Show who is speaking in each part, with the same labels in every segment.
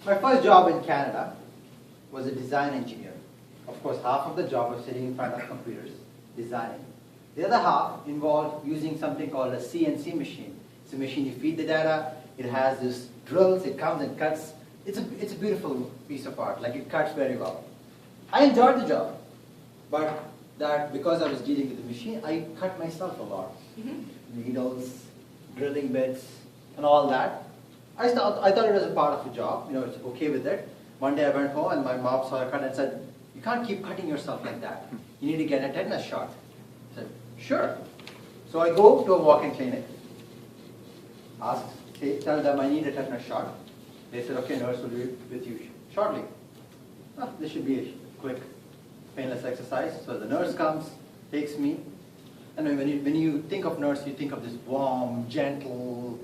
Speaker 1: My first job in Canada was a design engineer. Of course, half of the job was sitting in front of computers, designing. The other half involved using something called a CNC machine. It's a machine you feed the data, it has this drills, it comes and cuts. It's a beautiful piece of art, like it cuts very well. I enjoyed the job, but that because I was dealing with the machine, I cut myself a lot. Needles, drilling bits, and all that. I thought it was a part of the job, it's okay with it. One day I went home and my mom saw a cut and said, "You can't keep cutting yourself like that. You need to get a tetanus shot." I said, "Sure." So I go to a walk-in clinic, tell them I need a tetanus shot. They said, "Okay, nurse will be with you shortly." This should be a quick, painless exercise. So the nurse comes, takes me, and when you think of nurse, you think of this warm, gentle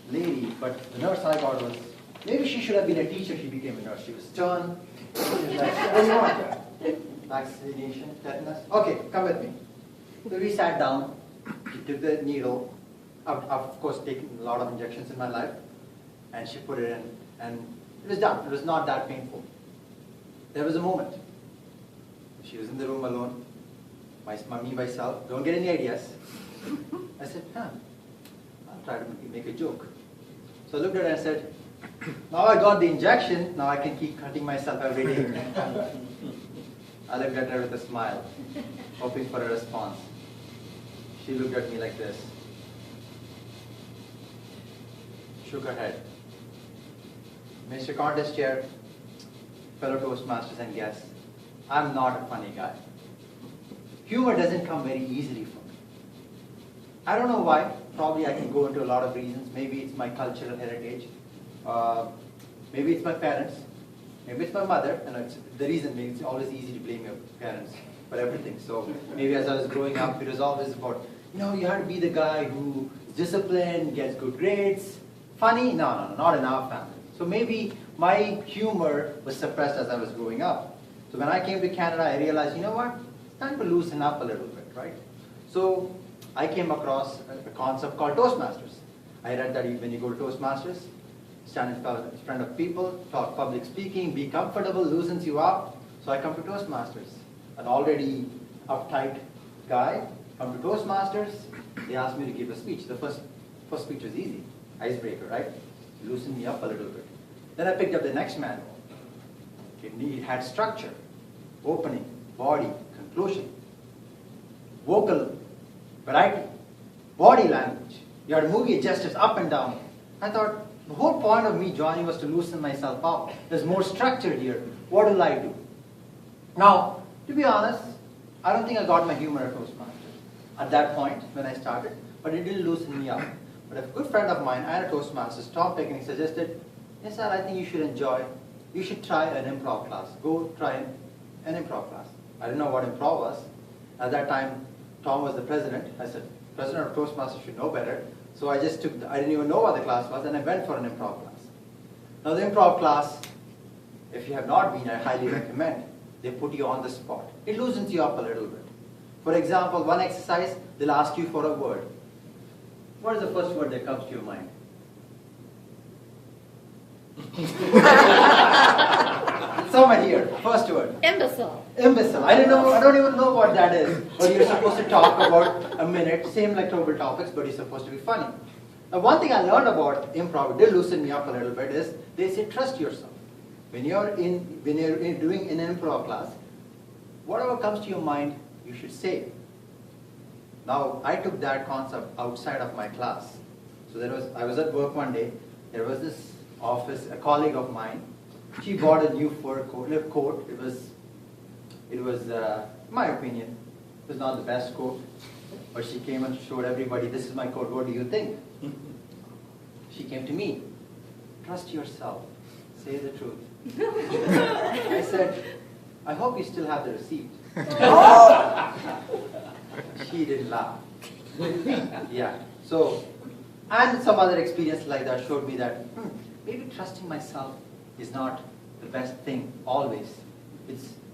Speaker 1: lady, but the nurse I got was, maybe she should have been a teacher, she became a nurse. She was stern. She was like, "What do you want? Vaccination, tetanus? Okay, come with me." So we sat down, she took the needle. I've of course taken a lot of injections in my life, and she put it in, and it was done. It was not that painful. There was a moment. She was in the room alone, me myself, don't get any ideas. I said, I'll try to make a joke. So I looked at her and said, "Now I got the injection, now I can keep cutting myself every day." I looked at her with a smile, hoping for a response. She looked at me like this, shook her head. "Mr. Contest Chair, fellow Toastmasters and guests, I'm not a funny guy. Humor doesn't come very easily for me. I don't know why. Probably I can go into a lot of reasons. Maybe it's my cultural heritage. Maybe it's my parents. Maybe it's my mother. And the reason being, it's always easy to blame your parents for everything. So maybe as I was growing up, it was always about, you have to be the guy who is disciplined, gets good grades. Funny? No, not in our family. So maybe my humor was suppressed as I was growing up. So when I came to Canada, I realized, what? It's time to loosen up a little bit, right? So I came across a concept called Toastmasters. I read that when you go to Toastmasters, stand in front of people, talk public speaking, be comfortable, loosens you up. So I come to Toastmasters. An already uptight guy, come to Toastmasters, they asked me to give a speech. The first speech was easy, icebreaker, right? Loosened me up a little bit. Then I picked up the next manual. It had structure, opening, body, conclusion, vocal variety, body language. You had to move your gestures up and down. I thought, the whole point of me joining was to loosen myself up. There's more structure here. What will I do? Now, to be honest, I don't think I got my humor at Toastmasters at that point when I started, but it did loosen me up. But a good friend of mine at a Toastmasters topic, and he suggested, "Nissar, I think you should try an improv class. Go try an improv class." I didn't know what improv was. At that time, Tom was the president. I said, "President of Toastmasters should know better." So I just I didn't even know what the class was, and I went for an improv class. Now the improv class, if you have not been, I highly recommend. They put you on the spot. It loosens you up a little bit. For example, one exercise, they'll ask you for a word. What is the first word that comes to your mind? Someone here, first word.
Speaker 2: Imbecile.
Speaker 1: Imbecile. I don't even know what that is. But you're supposed to talk about a minute, same like global topics, but you're supposed to be funny. Now one thing I learned about improv, it did loosen me up a little bit, is they say trust yourself. When you're doing an improv class, whatever comes to your mind, you should say. Now I took that concept outside of my class. So I was at work one day, there was this office, a colleague of mine, she bought a new fur coat. It was, in my opinion, it was not the best coat, but she came and showed everybody, "This is my coat, what do you think?" She came to me, "Trust yourself, say the truth." I said, "I hope you still have the receipt." She didn't laugh. Yeah, so, and some other experience like that showed me that maybe trusting myself is not the best thing always.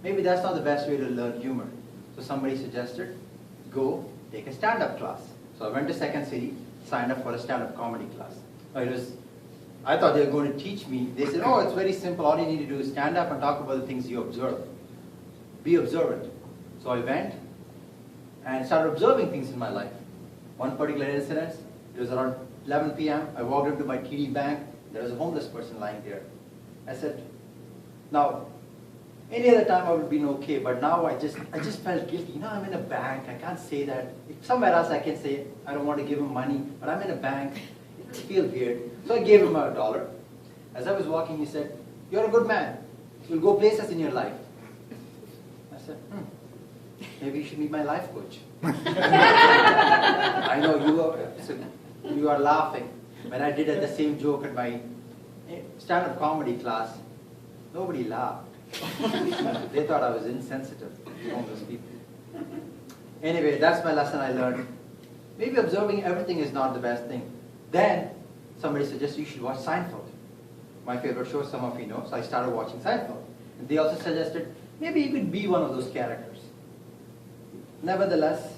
Speaker 1: Maybe that's not the best way to learn humor. So somebody suggested, go take a stand-up class. So I went to Second City, signed up for a stand-up comedy class. I thought they were going to teach me. They said, oh, it's very simple. All you need to do is stand up and talk about the things you observe. Be observant. So I went and started observing things in my life. One particular incident, it was around 11 p.m. I walked into my TD bank. There was a homeless person lying there. I said, now, any other time I would have been okay, but now I just felt guilty. You know, I'm in a bank. I can't say that. If somewhere else I can say, I don't want to give him money, but I'm in a bank. It feels weird. So I gave him $1. As I was walking, he said, you're a good man. You'll go places in your life. I said, maybe you should meet my life coach. I know you are laughing. When I did the same joke at my stand-up comedy class, nobody laughed. They thought I was insensitive to homeless people. Anyway, that's my lesson I learned. Maybe observing everything is not the best thing. Then somebody suggested you should watch Seinfeld. My favorite show, some of you know, so I started watching Seinfeld. And they also suggested maybe you could be one of those characters. Nevertheless,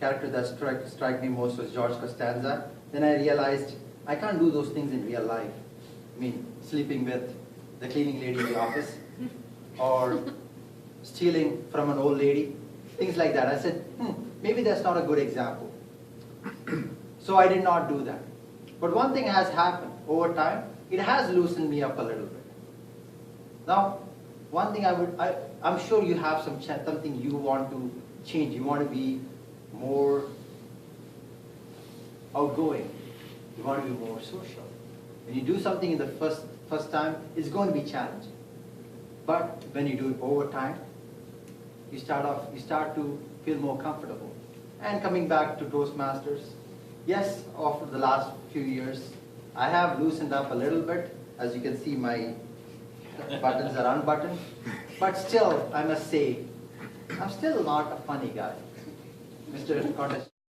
Speaker 1: character that struck me most was George Costanza. Then I realized I can't do those things in real life. I mean, sleeping with the cleaning lady in the office, or stealing from an old lady, things like that. I said, maybe that's not a good example. So I did not do that. But one thing has happened over time. It has loosened me up a little bit. Now, one thing I'm sure you have something you want to change. You want to be more outgoing. You want to be more social. When you do something in the first time, it's going to be challenging. But when you do it over time, you start to feel more comfortable. And coming back to Toastmasters, yes, after the last few years, I have loosened up a little bit. As you can see, my buttons are unbuttoned. But still, I must say, I'm still not a funny guy. Mr. Contest.